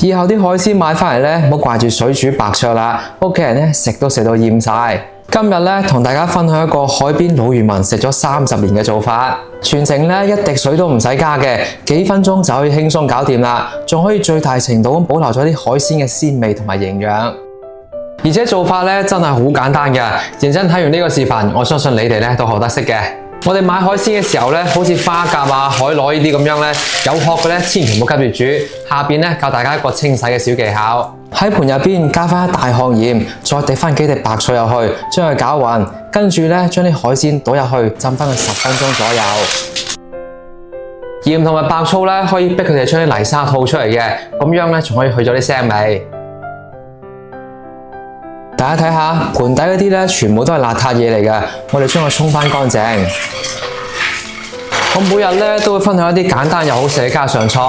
以後啲海鮮買翻嚟咧，唔好掛住水煮白灼啦，屋企人咧食都食到厭晒。今日咧同大家分享一個海邊老漁民食咗30年嘅做法，全程咧一滴水都唔使加嘅，幾分鐘就可以輕鬆搞掂啦，仲可以最大程度咁保留咗啲海鮮嘅鮮味同埋營養。而且做法咧真係好簡單嘅，認真睇完呢個視頻，我相信你哋咧都學得識嘅。我哋買海鮮嘅時候咧，好似花甲啊、海螺呢啲咁樣咧，有殼嘅咧，千祈唔好急住煮。下邊咧教大家一個清洗嘅小技巧，喺盤入邊加翻一大殼鹽，再滴翻幾滴白水入去，將佢攪勻，跟住咧將啲海鮮倒入去，浸翻佢10分鐘左右。鹽同埋白醋咧可以逼佢哋將啲泥沙吐出嚟嘅，咁樣咧仲可以去咗啲腥味。大家睇下盤底嗰啲咧，全部都係邋遢嘢嚟嘅，我哋將佢沖翻乾淨。我每日咧都會分享一啲簡單又好食嘅家常菜，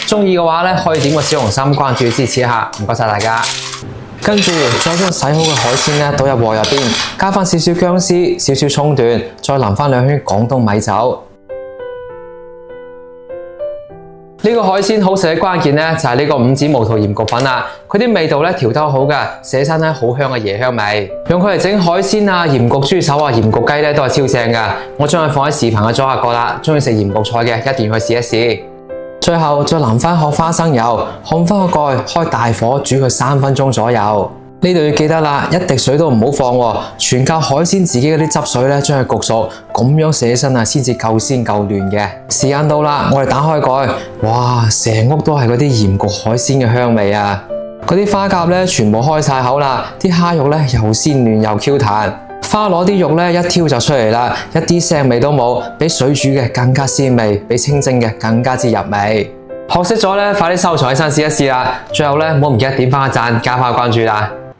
中意嘅話咧可以點個小紅心關注支持一下，唔該晒大家。跟住再將洗好嘅海鮮咧倒入鍋入邊，加翻少少薑絲、少少蔥段，再淋翻2圈廣東米酒。呢個海鮮好食嘅關鍵咧就係呢個5指毛肚鹽焗粉啦，佢啲味道咧調得好嘅，寫身咧好香嘅椰香味，用佢嚟整海鮮啊、鹽焗豬手啊、鹽焗雞咧都係超正㗎。我將佢放喺視頻嘅左下角啦，中意食鹽焗菜嘅一定要去試一試。最後再淋翻殼花生油，冚翻個蓋，開大火煮佢3分鐘左右。呢度要記得啦，一滴水都唔好放喎，全靠海鮮自己嗰啲汁水咧將佢焗熟，咁樣寫起身啊先至夠鮮夠嫩嘅。時間到啦，我哋打開蓋，哇，成屋都係嗰啲鹽焗海鮮嘅香味啊！嗰啲花甲咧全部開晒口啦，啲蝦肉咧又鮮嫩又 Q 彈，花螺啲肉咧一挑就出嚟啦，一啲腥味都冇，比水煮嘅更加鮮味，比清蒸嘅更加之入味。學識咗咧，快啲收藏起身試一試啦！最後咧，唔好唔記得點翻個讚，加翻個關注啦〜